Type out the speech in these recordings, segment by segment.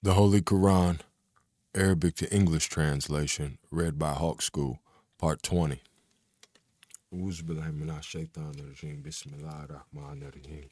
The Holy Quran, Arabic to English translation, read by Hawk School, Part 20. Bismillahirrahmanirrahim.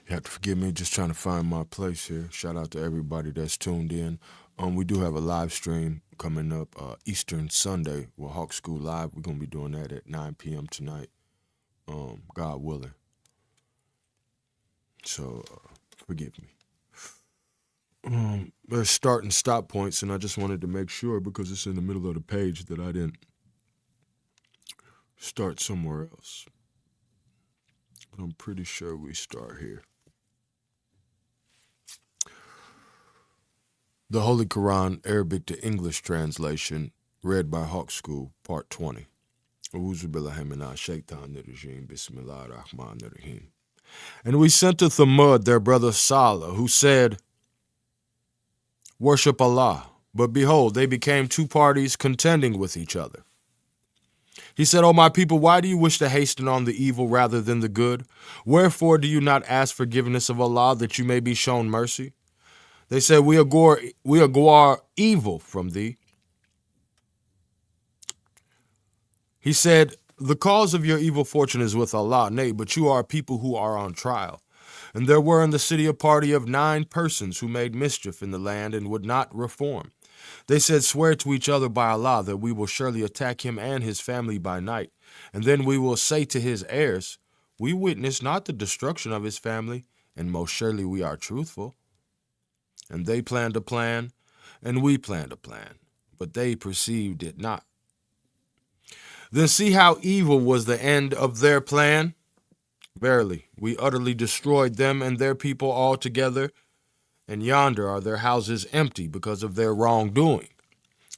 You have to forgive me, just trying to find my place here. Shout out to everybody that's tuned in. We do have a live stream coming up Eastern Sunday with Hawk School Live. We're going to be doing that at 9 p.m. tonight, God willing. So, forgive me. There's start and stop points, and I just wanted to make sure, because it's in the middle of the page, that I didn't start somewhere else. But I'm pretty sure we start here. The Holy Quran, Arabic to English translation, read by Hawk School, Part 20. Bismillahirrahmanirrahim. And we sent to Thamud their brother Salih, who said, "Worship Allah." But behold, they became two parties contending with each other. He said, "O my people, why do you wish to hasten on the evil rather than the good? Wherefore do you not ask forgiveness of Allah that you may be shown mercy?" They said, we abhor evil from thee. He said, "The cause of your evil fortune is with Allah, nay, but you are a people who are on trial. And there were in the city a party of 9 persons who made mischief in the land and would not reform. They said, swear to each other by Allah that we will surely attack him and his family by night. And then we will say to his heirs, we witness not the destruction of his family, and most surely we are truthful. And they planned a plan, and we planned a plan, but they perceived it not. Then see how evil was the end of their plan. Verily, we utterly destroyed them and their people altogether, and yonder are their houses empty because of their wrongdoing.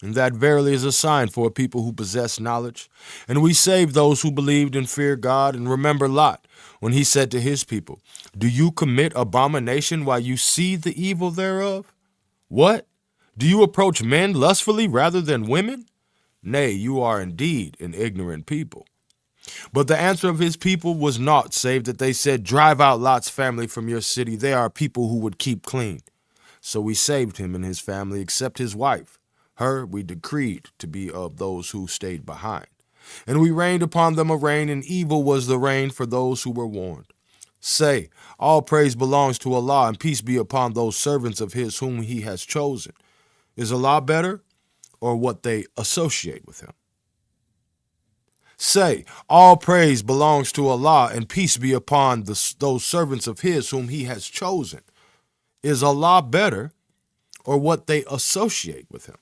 And that verily is a sign for a people who possess knowledge. And we saved those who believed and feared God. And remember Lot, when he said to his people, do you commit abomination while you see the evil thereof? What? Do you approach men lustfully rather than women? Nay, you are indeed an ignorant people. But the answer of his people was naught save that they said, drive out Lot's family from your city. They are people who would keep clean. So we saved him and his family except his wife. Her we decreed to be of those who stayed behind. And we rained upon them a rain, and evil was the rain for those who were warned. Say, all praise belongs to Allah, and peace be upon those servants of his whom he has chosen. Is Allah better, or what they associate with him? Say, all praise belongs to Allah, and peace be upon those servants of his whom he has chosen. Is Allah better, or what they associate with him?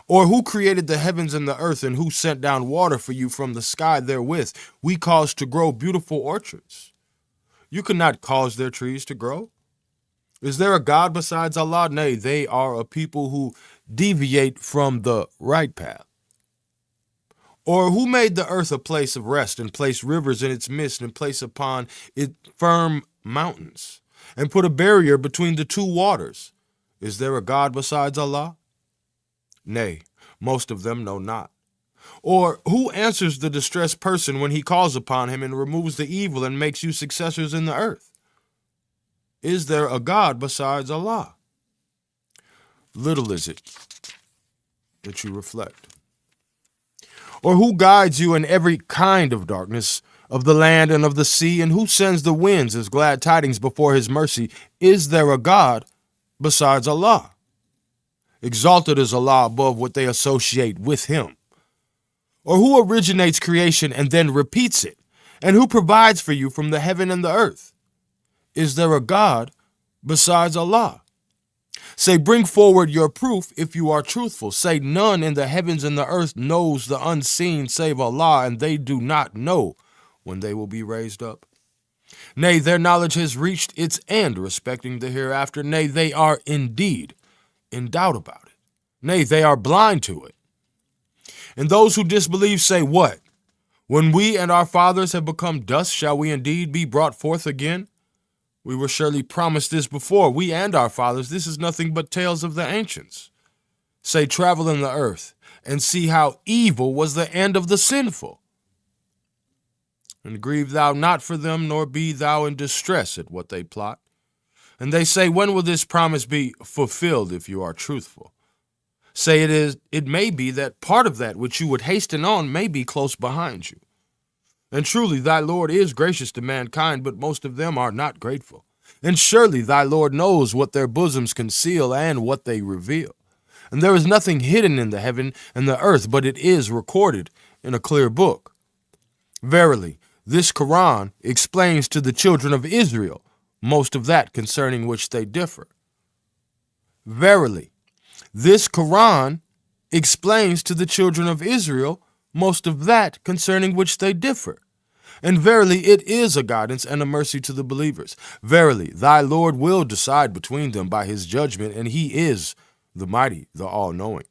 Or who created the heavens and the earth, and who sent down water for you from the sky therewith? We caused to grow beautiful orchards. You could not cause their trees to grow. Is there a God besides Allah? Nay, they are a people who deviate from the right path. Or who made the earth a place of rest, and placed rivers in its midst, and placed upon it firm mountains, and put a barrier between the two waters? Is there a God besides Allah? Nay, most of them know not. Or who answers the distressed person when he calls upon him, and removes the evil, and makes you successors in the earth? Is there a God besides Allah? Little is it that you reflect. Or who guides you in every kind of darkness of the land and of the sea, and who sends the winds as glad tidings before his mercy? Is there a God besides Allah? Exalted is Allah above what they associate with him. Or who originates creation and then repeats it? And who provides for you from the heaven and the earth? Is there a God besides Allah? Say, bring forward your proof if you are truthful. Say, none in the heavens and the earth knows the unseen save Allah, and they do not know when they will be raised up. Nay, their knowledge has reached its end respecting the hereafter. Nay, they are indeed in doubt about it. Nay, they are blind to it. And those who disbelieve say, what? When we and our fathers have become dust, shall we indeed be brought forth again? We were surely promised this before, we and our fathers. This is nothing but tales of the ancients. Say, travel in the earth, and see how evil was the end of the sinful. And grieve thou not for them, nor be thou in distress at what they plot. And they say, when will this promise be fulfilled if you are truthful? Say it may be that part of that which you would hasten on may be close behind you. And truly thy Lord is gracious to mankind, but most of them are not grateful. And surely thy Lord knows what their bosoms conceal and what they reveal. And there is nothing hidden in the heaven and the earth, but it is recorded in a clear book. Verily, this Quran explains to the children of Israel most of that concerning which they differ. Verily, this Quran explains to the children of Israel most of that concerning which they differ. And verily, it is a guidance and a mercy to the believers. Verily, thy Lord will decide between them by his judgment, and he is the mighty, the all-knowing.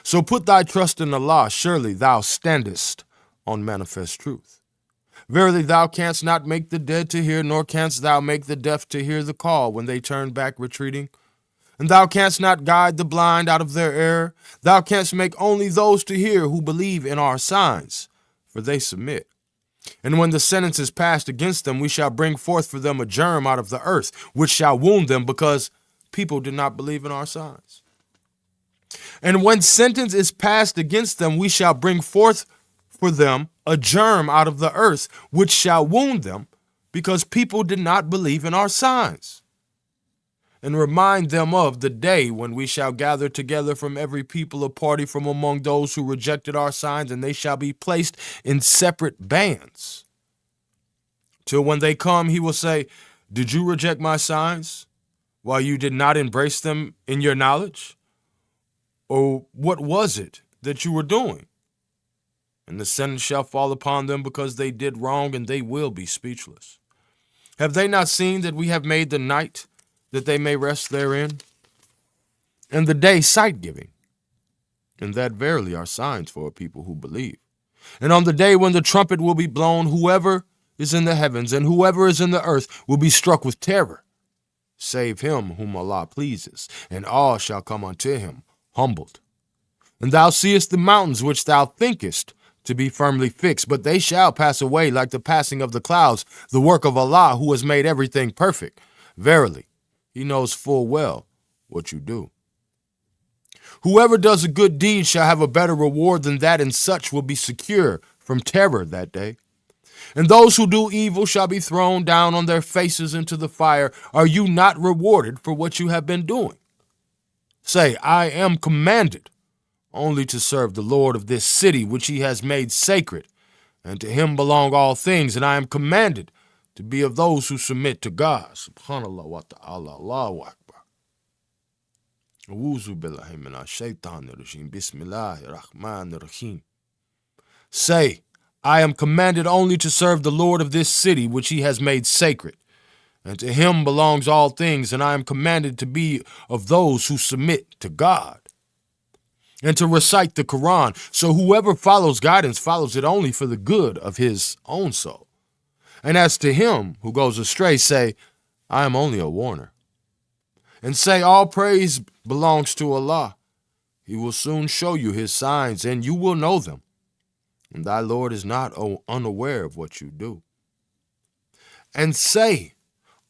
So put thy trust in Allah, surely thou standest on manifest truth. Verily, thou canst not make the dead to hear, nor canst thou make the deaf to hear the call when they turn back retreating. And thou canst not guide the blind out of their error. Thou canst make only those to hear who believe in our signs, for they submit. And when the sentence is passed against them, we shall bring forth for them a germ out of the earth, which shall wound them, because people did not believe in our signs. And when sentence is passed against them, we shall bring forth for them a germ out of the earth, which shall wound them, because people did not believe in our signs. And remind them of the day when we shall gather together from every people a party from among those who rejected our signs, and they shall be placed in separate bands. Till when they come, he will say, did you reject my signs while you did not embrace them in your knowledge? Or what was it that you were doing? And the sentence shall fall upon them because they did wrong, and they will be speechless. Have they not seen that we have made the night that they may rest therein, and the day sight-giving? And that verily are signs for a people who believe. And on the day when the trumpet will be blown, whoever is in the heavens and whoever is in the earth will be struck with terror, save him whom Allah pleases, and all shall come unto him humbled. And thou seest the mountains which thou thinkest to be firmly fixed, but they shall pass away like the passing of the clouds, the work of Allah, who has made everything perfect. Verily, he knows full well what you do. Whoever does a good deed shall have a better reward than that, and such will be secure from terror that day. And those who do evil shall be thrown down on their faces into the fire. Are you not rewarded for what you have been doing? Say, I am commanded only to serve the Lord of this city, which he has made sacred, and to him belong all things, and I am commanded to be of those who submit to God. Subhanallah wa ta'ala, Allahu Akbar. A'udhu billahi minash shaitanir rajim. Bismillahir rahmanir rahim. Say, I am commanded only to serve the Lord of this city, which he has made sacred, and to him belongs all things, and I am commanded to be of those who submit to God, and to recite the Quran. So whoever follows guidance follows it only for the good of his own soul. And as to him who goes astray, say, I am only a warner. And say, all praise belongs to Allah. He will soon show you his signs, and you will know them. And thy Lord is not unaware of what you do. And say,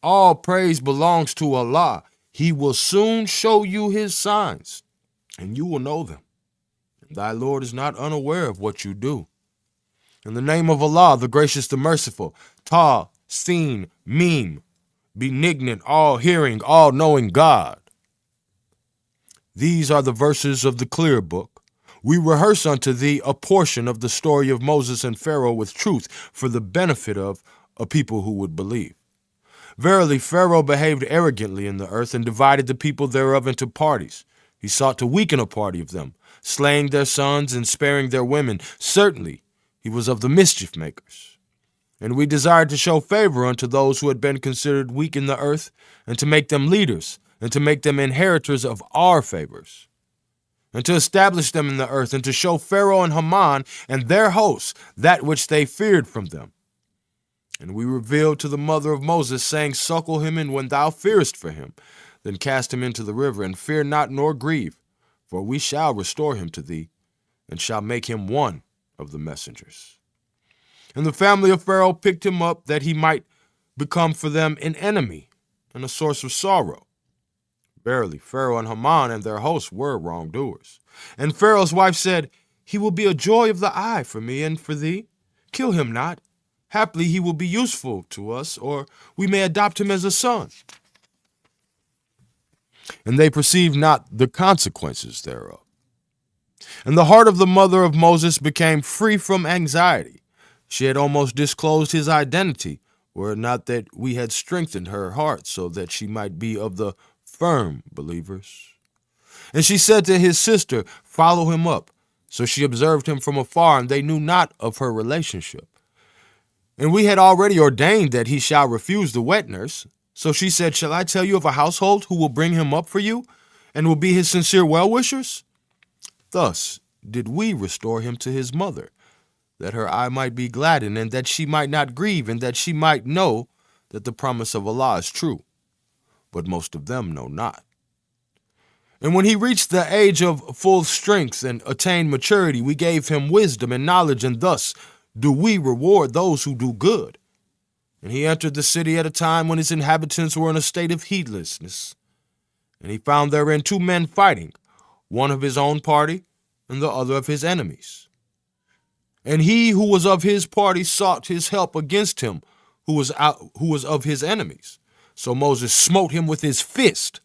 all praise belongs to Allah. He will soon show you his signs, and you will know them. And thy Lord is not unaware of what you do. In the name of Allah, the gracious, the merciful, Ta, Seen, Meme, benignant, all-hearing, all-knowing God. These are the verses of the clear book. We rehearse unto thee a portion of the story of Moses and Pharaoh with truth for the benefit of a people who would believe. Verily, Pharaoh behaved arrogantly in the earth and divided the people thereof into parties. He sought to weaken a party of them, slaying their sons and sparing their women. Certainly, he was of the mischief makers. And we desired to show favor unto those who had been considered weak in the earth, and to make them leaders, and to make them inheritors of our favors, and to establish them in the earth, and to show Pharaoh and Haman and their hosts that which they feared from them. And we revealed to the mother of Moses, saying, Suckle him, and when thou fearest for him, then cast him into the river, and fear not nor grieve, for we shall restore him to thee, and shall make him one of the messengers. And the family of Pharaoh picked him up, that he might become for them an enemy and a source of sorrow. Verily, Pharaoh and Haman and their hosts were wrongdoers. And Pharaoh's wife said, He will be a joy of the eye for me and for thee. Kill him not. Haply he will be useful to us, or we may adopt him as a son. And they perceived not the consequences thereof. And the heart of the mother of Moses became free from anxiety. She had almost disclosed his identity, were it not that we had strengthened her heart, so that she might be of the firm believers. And she said to his sister, Follow him up. So she observed him from afar, and they knew not of her relationship. And we had already ordained that he shall refuse the wet nurse. So she said, Shall I tell you of a household who will bring him up for you, and will be his sincere well-wishers? Thus did we restore him to his mother, that her eye might be gladdened, and that she might not grieve, and that she might know that the promise of Allah is true. But most of them know not. And when he reached the age of full strength and attained maturity, we gave him wisdom and knowledge, and thus do we reward those who do good. And he entered the city at a time when its inhabitants were in a state of heedlessness. And he found therein two men fighting, one of his own party and the other of his enemies. And he who was of his party sought his help against him who was of his enemies. So Moses smote him with his fist,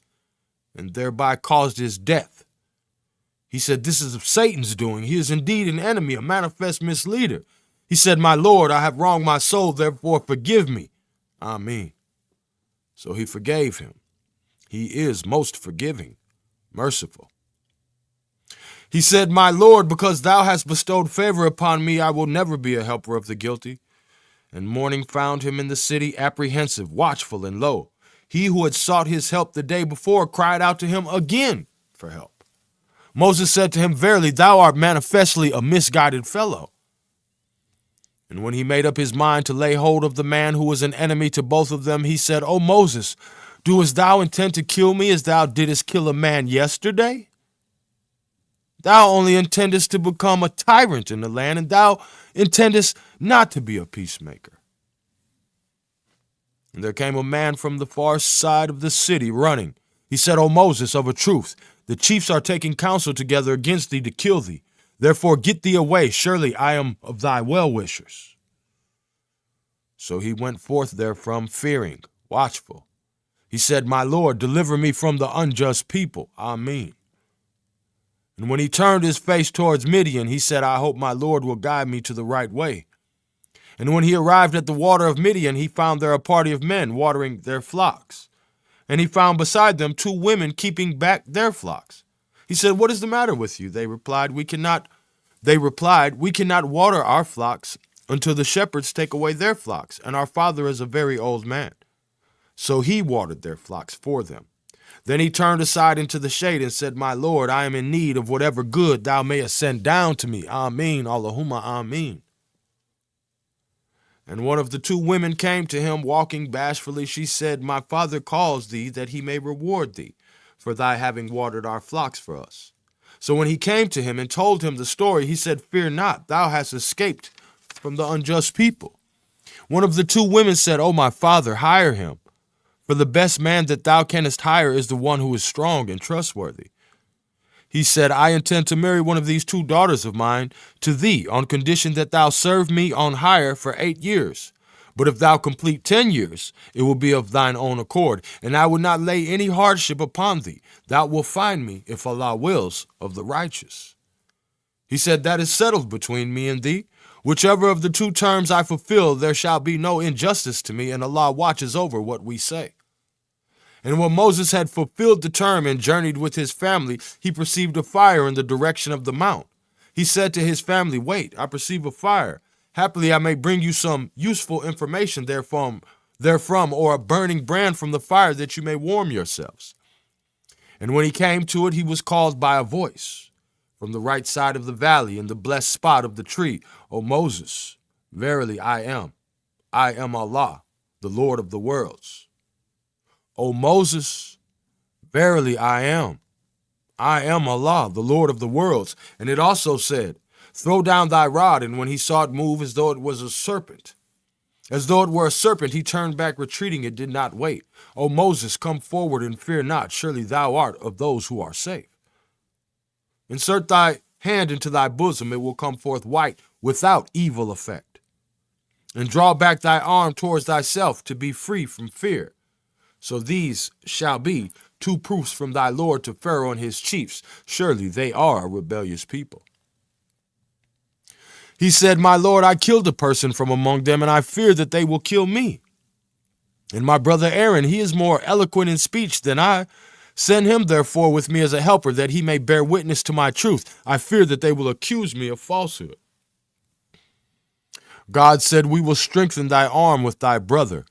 and thereby caused his death. He said, This is of Satan's doing. He is indeed an enemy, a manifest misleader. He said, My Lord, I have wronged my soul, therefore forgive me. Amen. So he forgave him. He is most forgiving, merciful. He said, My Lord, because thou hast bestowed favor upon me, I will never be a helper of the guilty. And morning found him in the city, apprehensive, watchful, and lo, he who had sought his help the day before cried out to him again for help. Moses said to him, Verily, thou art manifestly a misguided fellow. And when he made up his mind to lay hold of the man who was an enemy to both of them, he said, O Moses, doest thou intend to kill me as thou didst kill a man yesterday? Thou only intendest to become a tyrant in the land, and thou intendest not to be a peacemaker. And there came a man from the far side of the city running. He said, O Moses, of a truth, the chiefs are taking counsel together against thee to kill thee. Therefore get thee away. Surely I am of thy well-wishers. So he went forth therefrom, fearing, watchful. He said, My Lord, deliver me from the unjust people. Amen. And when he turned his face towards Midian, he said, I hope my Lord will guide me to the right way. And when he arrived at the water of Midian, he found there a party of men watering their flocks. And he found beside them two women keeping back their flocks. He said, What is the matter with you? They replied, We cannot water our flocks until the shepherds take away their flocks, and our father is a very old man. So he watered their flocks for them. Then he turned aside into the shade and said, My Lord, I am in need of whatever good thou mayest send down to me. Amen. Allahumma amen. And one of the two women came to him, walking bashfully. She said, My father calls thee that he may reward thee for thy having watered our flocks for us. So when he came to him and told him the story, he said, Fear not, thou hast escaped from the unjust people. One of the two women said, O my father, hire him. For the best man that thou canst hire is the one who is strong and trustworthy. He said, I intend to marry one of these two daughters of mine to thee on condition that thou serve me on hire for 8 years. But if thou complete 10 years, it will be of thine own accord, and I will not lay any hardship upon thee. Thou wilt find me, if Allah wills, of the righteous. He said, That is settled between me and thee. Whichever of the two terms I fulfill, there shall be no injustice to me, and Allah watches over what we say. And when Moses had fulfilled the term and journeyed with his family, he perceived a fire in the direction of the mount. He said to his family, Wait, I perceive a fire. Happily, I may bring you some useful information therefrom, or a burning brand from the fire, that you may warm yourselves. And when he came to it, he was called by a voice from the right side of the valley in the blessed spot of the tree, O Moses, verily I am. I am Allah, the Lord of the worlds. O Moses, verily I am. I am Allah, the Lord of the worlds. And it also said, throw down thy rod, and when he saw it move as though it was a serpent, as though it were a serpent, he turned back, retreating, it did not wait. O Moses, come forward and fear not, surely thou art of those who are safe. Insert thy hand into thy bosom, it will come forth white, without evil effect. And draw back thy arm towards thyself, to be free from fear. So these shall be 2 proofs from thy Lord to Pharaoh and his chiefs. Surely they are a rebellious people. He said, my Lord, I killed a person from among them, and I fear that they will kill me. And my brother Aaron, he is more eloquent in speech than I. Send him therefore with me as a helper, that he may bear witness to my truth. I fear that they will accuse me of falsehood. God said, we will strengthen thy arm with thy brother,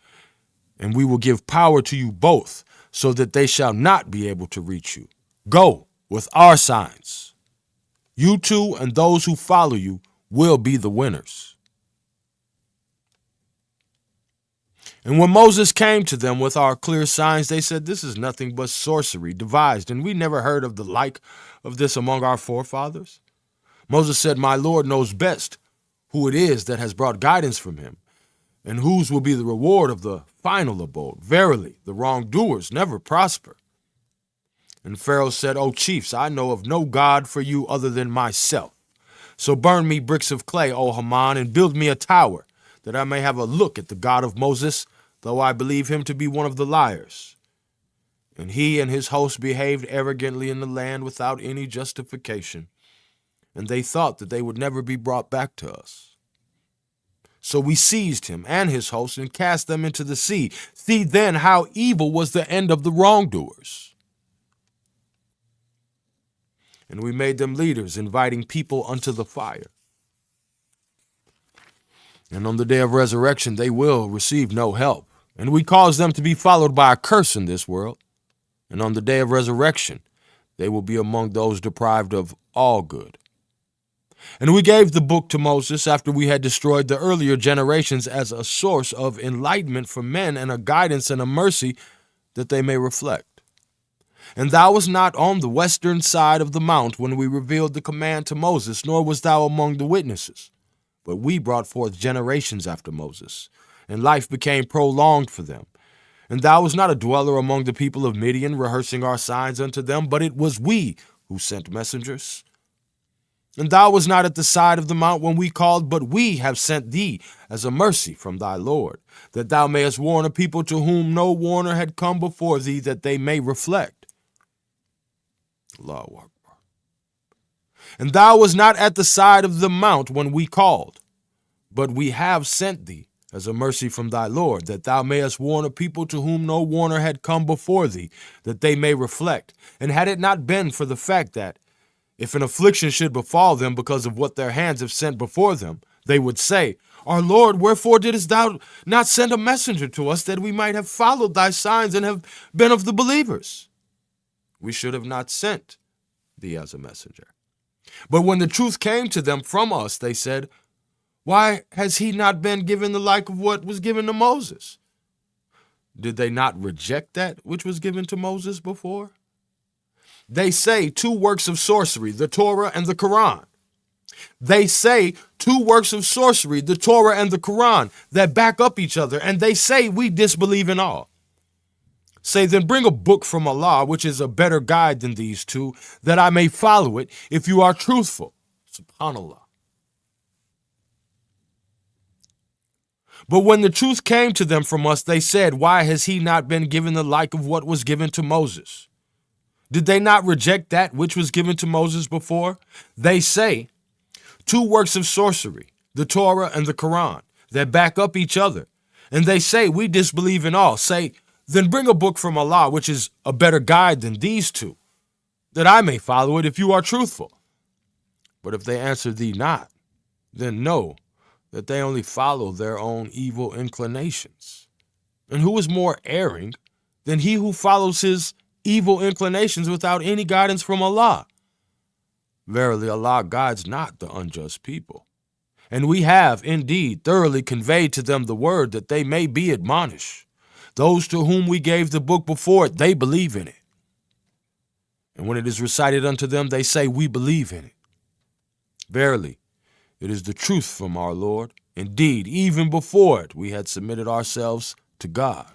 and we will give power to you both, so that they shall not be able to reach you. Go with our signs. You two and those who follow you will be the winners. And when Moses came to them with our clear signs, they said, this is nothing but sorcery devised, and we never heard of the like of this among our forefathers. Moses said, my Lord knows best who it is that has brought guidance from him, and whose will be the reward of the final abode. Verily, the wrongdoers never prosper. And Pharaoh said, O chiefs, I know of no God for you other than myself. So burn me bricks of clay, O Haman, and build me a tower, that I may have a look at the God of Moses, though I believe him to be one of the liars. And he and his host behaved arrogantly in the land without any justification, and they thought that they would never be brought back to us. So we seized him and his host and cast them into the sea. See then how evil was the end of the wrongdoers. And we made them leaders, inviting people unto the fire. And on the day of resurrection, they will receive no help. And we caused them to be followed by a curse in this world. And on the day of resurrection, they will be among those deprived of all good. And we gave the book to Moses after we had destroyed the earlier generations as a source of enlightenment for men and a guidance and a mercy that they may reflect. And thou wast not on the western side of the mount when we revealed the command to Moses, nor wast thou among the witnesses. But we brought forth generations after Moses, and life became prolonged for them. And thou wast not a dweller among the people of Midian, rehearsing our signs unto them, but it was we who sent messengers. And thou wast not at the side of the mount when we called, but we have sent thee as a mercy from thy Lord, that thou mayest warn a people to whom no warner had come before thee, that they may reflect. Allahu Akbar. And thou wast not at the side of the mount when we called, but we have sent thee as a mercy from thy Lord, that thou mayest warn a people to whom no warner had come before thee, that they may reflect. And had it not been for the fact that, if an affliction should befall them because of what their hands have sent before them, they would say, Our Lord, wherefore didst thou not send a messenger to us, that we might have followed thy signs and have been of the believers? We should have not sent thee as a messenger. But when the truth came to them from us, they said, Why has he not been given the like of what was given to Moses? Did they not reject that which was given to Moses before? They say 2 works of sorcery, the Torah and the Quran. They say 2 works of sorcery, the Torah and the Quran, that back up each other, and they say we disbelieve in all. Say, then bring a book from Allah, which is a better guide than these 2, that I may follow it if you are truthful. SubhanAllah. But when the truth came to them from us, they said, Why has he not been given the like of what was given to Moses? Did they not reject that which was given to Moses before? They say 2 works of sorcery, the Torah and the Quran, that back up each other. And they say, we disbelieve in all. Say, then bring a book from Allah, which is a better guide than these 2, that I may follow it if you are truthful. But if they answer thee not, then know that they only follow their own evil inclinations. And who is more erring than he who follows his evil inclinations without any guidance from Allah? Verily, Allah guides not the unjust people. And we have, indeed, thoroughly conveyed to them the word that they may be admonished. Those to whom we gave the book before it, they believe in it. And when it is recited unto them, they say, we believe in it. Verily, it is the truth from our Lord. Indeed, even before it, we had submitted ourselves to God.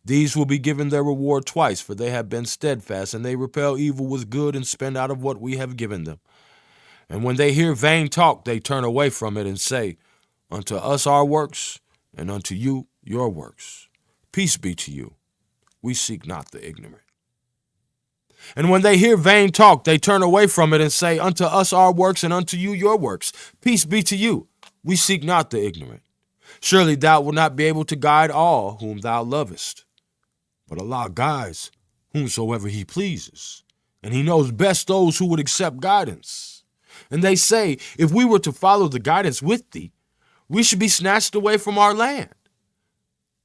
These will be given their reward twice, for they have been steadfast, and they repel evil with good and spend out of what we have given them. And when they hear vain talk, they turn away from it and say, unto us our works, and unto you your works. Peace be to you. We seek not the ignorant. And when they hear vain talk, they turn away from it and say, unto us our works, and unto you your works. Peace be to you. We seek not the ignorant. Surely thou wilt not be able to guide all whom thou lovest. But Allah guides whomsoever he pleases, and he knows best those who would accept guidance. And they say, if we were to follow the guidance with thee, we should be snatched away from our land.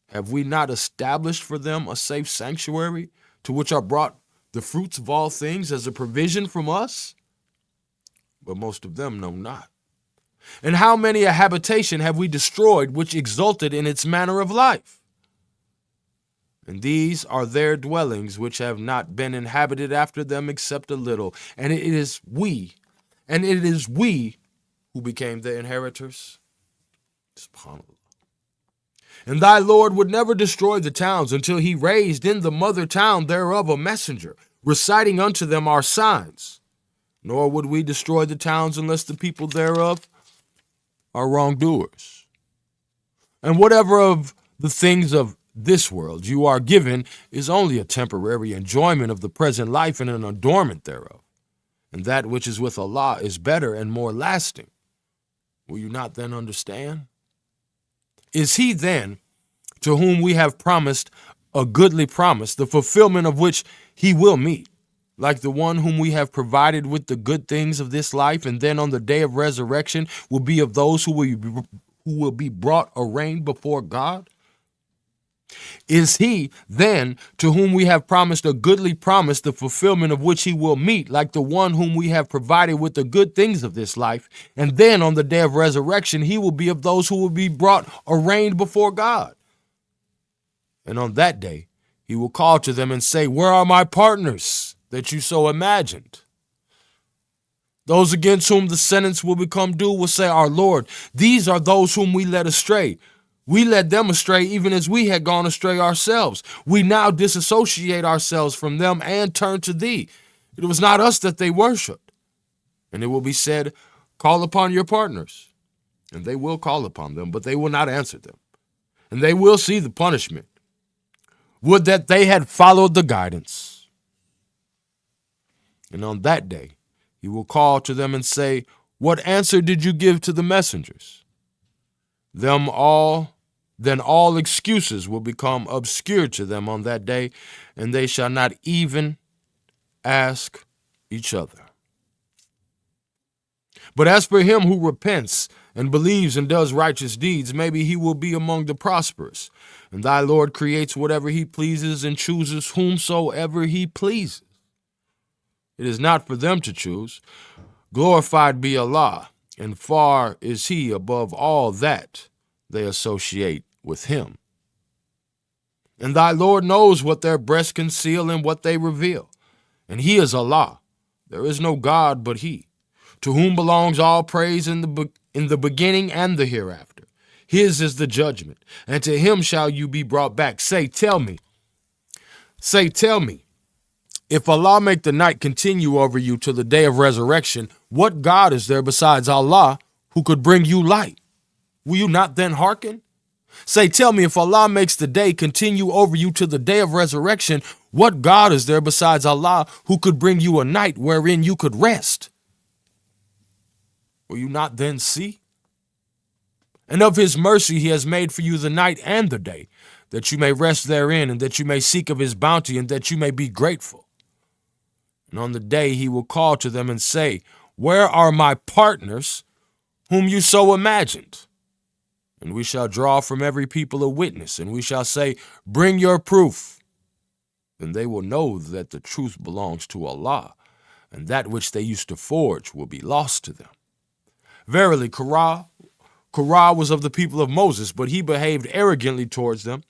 Have we not established for them a safe sanctuary to which are brought the fruits of all things as a provision from us? But most of them know not. And how many a habitation have we destroyed which exulted in its manner of life? And these are their dwellings which have not been inhabited after them except a little. And it is we who became the inheritors. SubhanAllah. And thy Lord would never destroy the towns until he raised in the mother town thereof a messenger, reciting unto them our signs. Nor would we destroy the towns unless the people thereof are wrongdoers. And whatever of the things of this world you are given is only a temporary enjoyment of the present life and an adornment thereof. And that which is with Allah is better and more lasting. Will you not then understand? Is he then to whom we have promised a goodly promise, the fulfillment of which he will meet, like the one whom we have provided with the good things of this life, and then on the day of resurrection will be of those who will be brought arraigned before God? Is he then to whom we have promised a goodly promise, the fulfillment of which he will meet, like the one whom we have provided with the good things of this life, and then on the day of resurrection he will be of those who will be brought arraigned before God? And on that day he will call to them and say, where are my partners that you so imagined? Those against whom the sentence will become due will say, our Lord, these are those whom we led astray. We led them astray even as we had gone astray ourselves. We now disassociate ourselves from them and turn to thee. It was not us that they worshipped. And it will be said, call upon your partners. And they will call upon them, but they will not answer them. And they will see the punishment. Would that they had followed the guidance. And on that day, he will call to them and say, what answer did you give to the messengers? Then all excuses will become obscure to them on that day, and they shall not even ask each other. But as for him who repents and believes and does righteous deeds, maybe he will be among the prosperous. And thy Lord creates whatever he pleases and chooses whomsoever he pleases. It is not for them to choose. Glorified be Allah, and far is he above all that they associate with him. And thy Lord knows what their breasts conceal and what they reveal. And he is Allah. There is no God but he, to whom belongs all praise in the beginning and the hereafter. His is the judgment, and to him shall you be brought back. Tell me, if Allah make the night continue over you till the day of resurrection, what God is there besides Allah who could bring you light? Will you not then hearken? Tell me, if Allah makes the day continue over you to the day of resurrection, what God is there besides Allah who could bring you a night wherein you could rest? Will you not then see? And of his mercy he has made for you the night and the day, that you may rest therein, and that you may seek of his bounty, and that you may be grateful. And on the day he will call to them and say, where are my partners whom you so imagined? And we shall draw from every people a witness, and we shall say, bring your proof. Then they will know that the truth belongs to Allah, and that which they used to forge will be lost to them. Verily, Korah was of the people of Moses, but he behaved arrogantly towards them.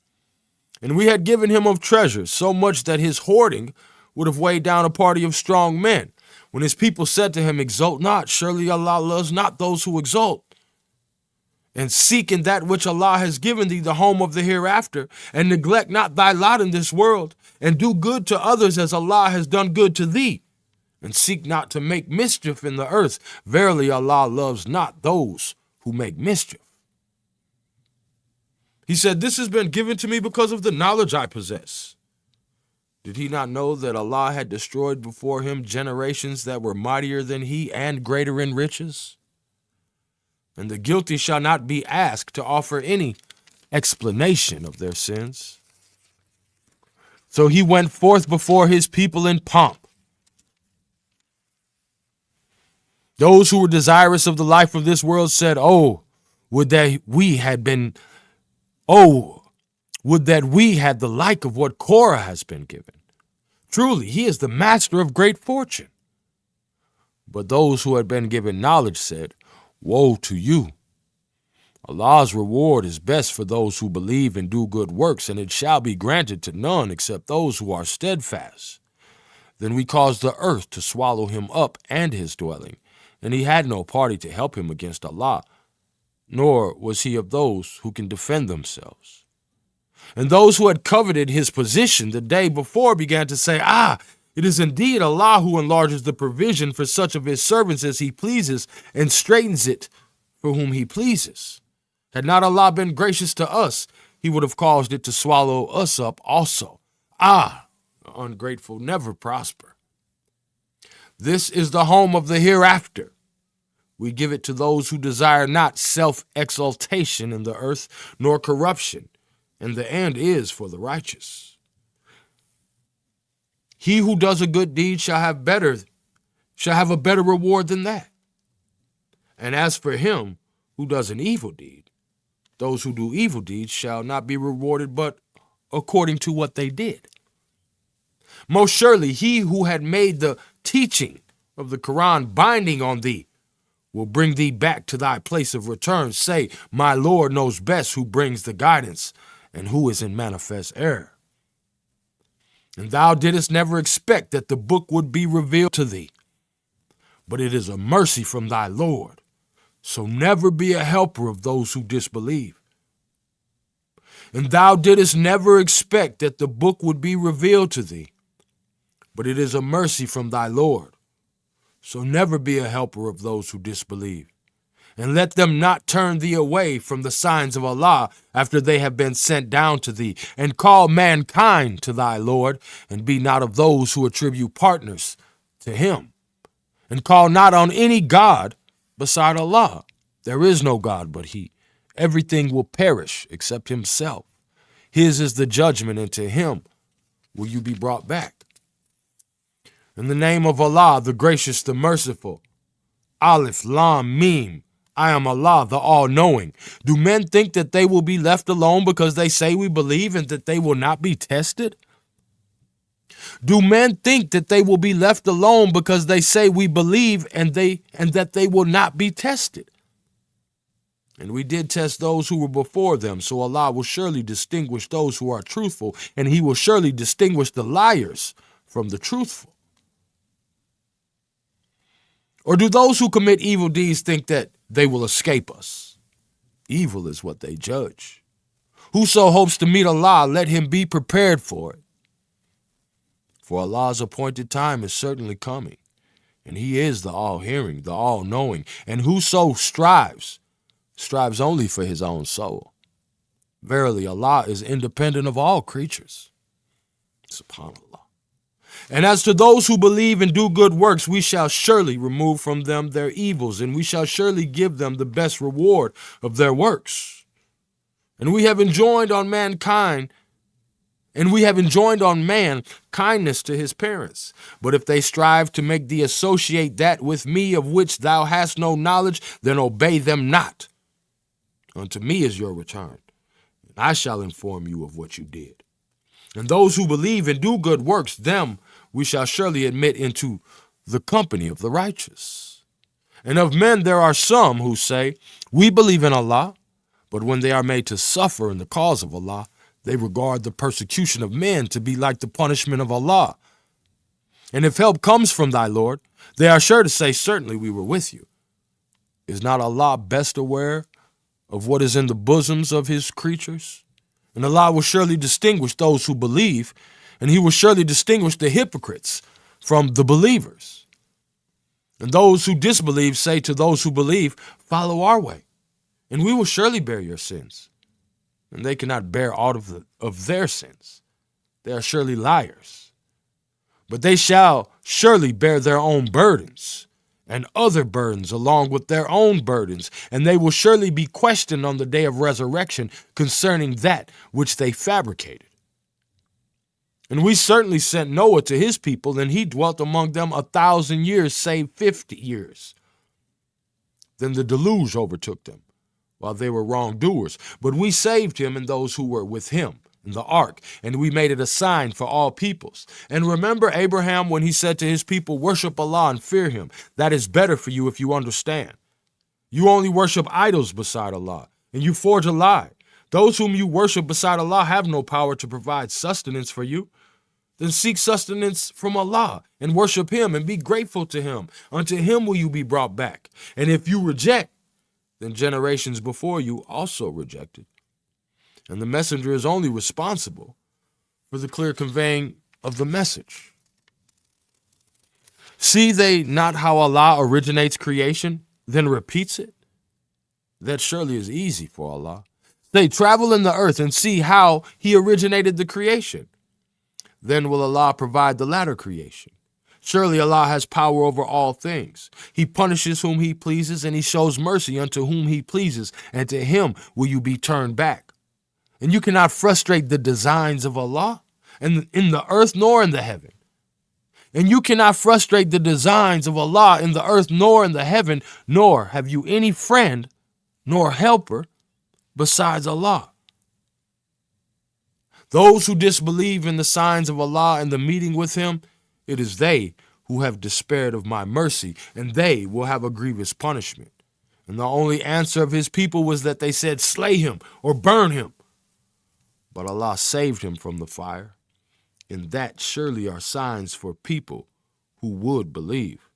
And we had given him of treasures, so much that his hoarding would have weighed down a party of strong men. When his people said to him, exult not, surely Allah loves not those who exult. And seek in that which Allah has given thee the home of the hereafter, and neglect not thy lot in this world, and do good to others as Allah has done good to thee. And seek not to make mischief in the earth. Verily Allah loves not those who make mischief. He said, this has been given to me because of the knowledge I possess. Did he not know that Allah had destroyed before him generations that were mightier than he and greater in riches? And the guilty shall not be asked to offer any explanation of their sins. So he went forth before his people in pomp. Those who were desirous of the life of this world said, would that we had the like of what Korah has been given. Truly, he is the master of great fortune. But those who had been given knowledge said, woe to you. Allah's reward is best for those who believe and do good works, and it shall be granted to none except those who are steadfast. Then we caused the earth to swallow him up and his dwelling, and he had no party to help him against Allah, nor was he of those who can defend themselves. And those who had coveted his position the day before began to say, it is indeed Allah who enlarges the provision for such of his servants as he pleases, and straightens it for whom he pleases. Had not Allah been gracious to us, he would have caused it to swallow us up also. The ungrateful never prosper. This is the home of the hereafter. We give it to those who desire not self-exaltation in the earth, nor corruption, and the end is for the righteous. He who does a good deed shall have a better reward than that. And as for him who does an evil deed, those who do evil deeds shall not be rewarded but according to what they did. Most surely he who had made the teaching of the Quran binding on thee will bring thee back to thy place of return. Say, my Lord knows best who brings the guidance and who is in manifest error. And thou didst never expect that the book would be revealed to thee, but it is a mercy from thy Lord. So never be a helper of those who disbelieve. And thou didst never expect that the book would be revealed to thee, but it is a mercy from thy Lord. So never be a helper of those who disbelieve. And let them not turn thee away from the signs of Allah after they have been sent down to thee, and call mankind to thy Lord, and be not of those who attribute partners to him. And call not on any God beside Allah. There is no God but he. Everything will perish except himself. His is the judgment, and to him will you be brought back. In the name of Allah, the gracious, the merciful. Alif, Lam, Mim. I am Allah, the all-knowing. Do men think that they will be left alone because they say we believe and that they will not be tested? Do men think that they will be left alone because they say we believe and that they will not be tested? And we did test those who were before them, so Allah will surely distinguish those who are truthful, and he will surely distinguish the liars from the truthful. Or do those who commit evil deeds think that they will escape us? Evil is what they judge. Whoso hopes to meet Allah, let him be prepared for it. For Allah's appointed time is certainly coming, and he is the all-hearing, the all-knowing. And whoso strives only for his own soul. Verily, Allah is independent of all creatures. SubhanAllah. And as to those who believe and do good works, we shall surely remove from them their evils, and we shall surely give them the best reward of their works. And we have enjoined on man kindness to his parents. But if they strive to make thee associate that with me of which thou hast no knowledge, then obey them not. Unto me is your return, and I shall inform you of what you did. And those who believe and do good works, them we shall surely admit into the company of the righteous. And of men there are some who say, we believe in Allah, but when they are made to suffer in the cause of Allah, they regard the persecution of men to be like the punishment of Allah. And if help comes from thy Lord, they are sure to say, certainly we were with you. Is not Allah best aware of what is in the bosoms of his creatures? And Allah will surely distinguish those who believe, and he will surely distinguish the hypocrites from the believers. And those who disbelieve say to those who believe, follow our way, and we will surely bear your sins. And they cannot bear aught of their sins. They are surely liars. But they shall surely bear their own burdens, and other burdens along with their own burdens, and they will surely be questioned on the day of resurrection concerning that which they fabricated. And we certainly sent Noah to his people, and he dwelt among them 1,000 years, save 50 years. Then the deluge overtook them, while they were wrongdoers. But we saved him and those who were with him in the ark, and we made it a sign for all peoples. And remember Abraham when he said to his people, worship Allah and fear him. That is better for you if you understand. You only worship idols beside Allah, and you forge a lie. Those whom you worship beside Allah have no power to provide sustenance for you. Then seek sustenance from Allah and worship him and be grateful to him. Unto him will you be brought back. And if you reject, then generations before you also rejected. And the messenger is only responsible for the clear conveying of the message. See they not how Allah originates creation, then repeats it? That surely is easy for Allah. They travel in the earth and see how he originated the creation. Then will Allah provide the latter creation. Surely Allah has power over all things. He punishes whom he pleases, and he shows mercy unto whom he pleases, and to him will you be turned back. And you cannot frustrate the designs of Allah in the earth nor in the heaven. And you cannot frustrate the designs of Allah in the earth nor in the heaven, nor have you any friend nor helper besides Allah. Those who disbelieve in the signs of Allah and the meeting with him, it is they who have despaired of my mercy, and they will have a grievous punishment. And the only answer of his people was that they said, slay him or burn him. But Allah saved him from the fire, and that surely are signs for people who would believe.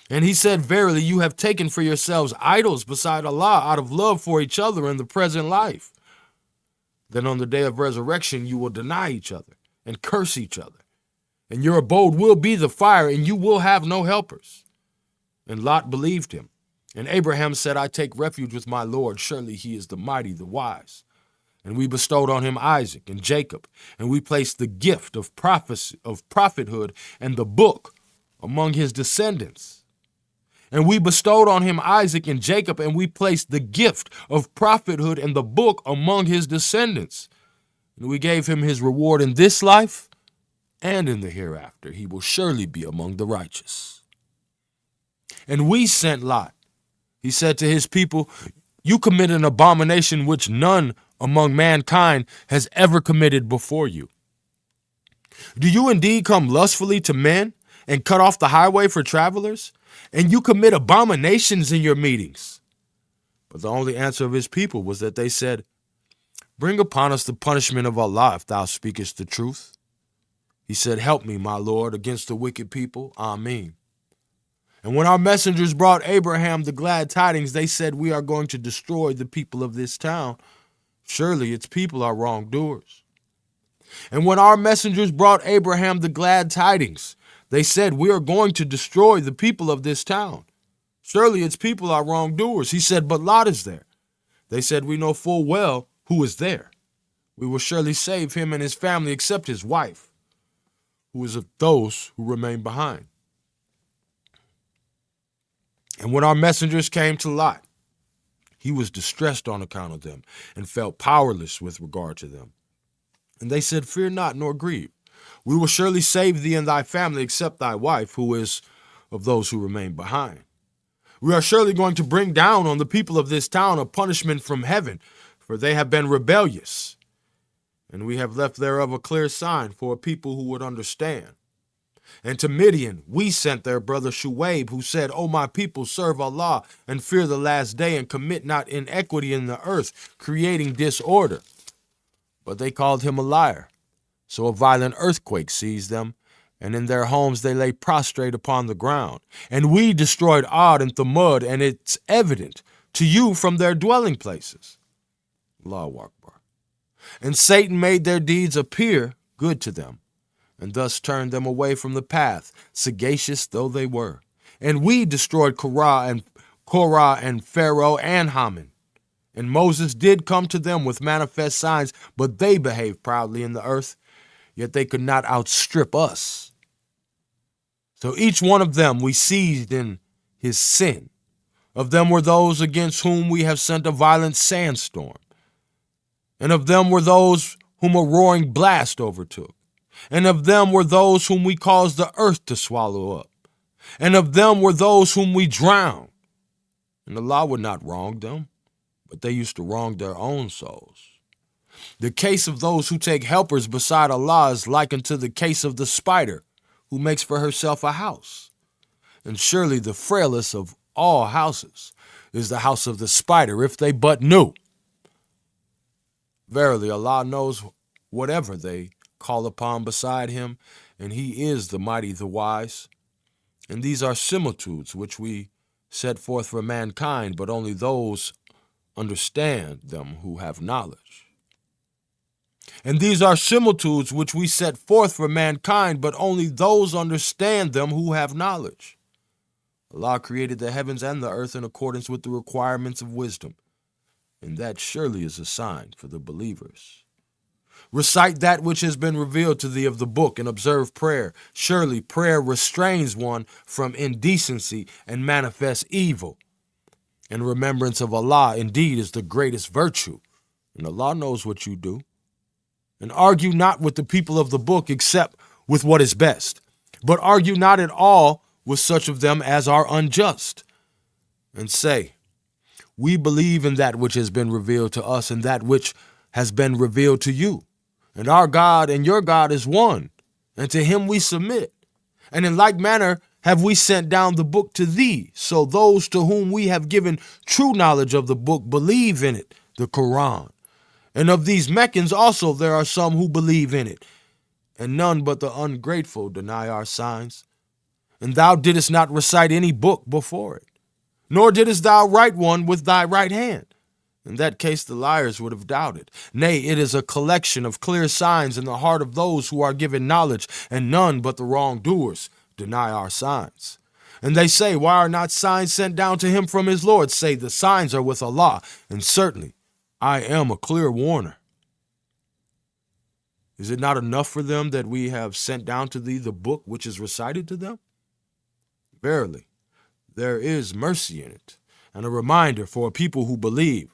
And he said, verily, you have taken for yourselves idols beside Allah out of love for each other in the present life. Then on the day of resurrection, you will deny each other and curse each other. And your abode will be the fire, and you will have no helpers. And Lot believed him. And Abraham said, I take refuge with my Lord. Surely he is the mighty, the wise. And we bestowed on him Isaac and Jacob, and we placed the gift of prophecy, of prophethood, and the book among his descendants. And we bestowed on him Isaac and Jacob, and we placed the gift of prophethood and the book among his descendants. And we gave him his reward in this life and in the hereafter. He will surely be among the righteous. And we sent Lot. He said to his people, you commit an abomination which none among mankind has ever committed before you. Do you indeed come lustfully to men and cut off the highway for travelers? And you commit abominations in your meetings. But the only answer of his people was that they said, bring upon us the punishment of Allah if thou speakest the truth. He said, help me, my Lord, against the wicked people. Amen. And when our messengers brought Abraham the glad tidings, they said, we are going to destroy the people of this town. Surely its people are wrongdoers. And when our messengers brought Abraham the glad tidings, they said, we are going to destroy the people of this town. Surely its people are wrongdoers. He said, but Lot is there. They said, we know full well who is there. We will surely save him and his family except his wife, who is of those who remain behind. And when our messengers came to Lot, he was distressed on account of them and felt powerless with regard to them. And they said, fear not nor grieve. We will surely save thee and thy family except thy wife, who is of those who remain behind. We are surely going to bring down on the people of this town a punishment from heaven, for they have been rebellious. And we have left thereof a clear sign for a people who would understand. And to Midian we sent their brother Shuaib, who said, O my people, serve Allah and fear the last day, and commit not inequity in the earth, creating disorder. But they called him a liar. So a violent earthquake seized them, and in their homes they lay prostrate upon the ground. And we destroyed Ad and Thamud, and it's evident to you from their dwelling places. Allahu Akbar. And Satan made their deeds appear good to them, and thus turned them away from the path, sagacious though they were. And we destroyed Korah and Pharaoh and Haman. And Moses did come to them with manifest signs, but they behaved proudly in the earth, yet they could not outstrip us. So each one of them we seized in his sin. Of them were those against whom we have sent a violent sandstorm. And of them were those whom a roaring blast overtook. And of them were those whom we caused the earth to swallow up. And of them were those whom we drowned. And Allah would not wrong them, but they used to wrong their own souls. The case of those who take helpers beside Allah is likened to the case of the spider who makes for herself a house. And surely the frailest of all houses is the house of the spider, if they but knew. Verily, Allah knows whatever they call upon beside him, and he is the mighty, the wise. And these are similitudes which we set forth for mankind, but only those understand them who have knowledge. And these are similitudes which we set forth for mankind, but only those understand them who have knowledge. Allah created the heavens and the earth in accordance with the requirements of wisdom, and that surely is a sign for the believers. Recite that which has been revealed to thee of the book, and observe prayer. Surely prayer restrains one from indecency and manifest evil. And remembrance of Allah indeed is the greatest virtue, and Allah knows what you do. And argue not with the people of the book except with what is best, but argue not at all with such of them as are unjust. And say, we believe in that which has been revealed to us and that which has been revealed to you. And our God and your God is one, and to him we submit. And in like manner have we sent down the book to thee, so those to whom we have given true knowledge of the book believe in it, the Quran. And of these Meccans also there are some who believe in it, and none but the ungrateful deny our signs. And thou didst not recite any book before it, nor didst thou write one with thy right hand. In that case the liars would have doubted. Nay, it is a collection of clear signs in the heart of those who are given knowledge, and none but the wrongdoers deny our signs. And they say, why are not signs sent down to him from his Lord? Say, the signs are with Allah, and certainly I am a clear warner. Is it not enough for them that we have sent down to thee the book which is recited to them? Verily, there is mercy in it, and a reminder for a people who believe.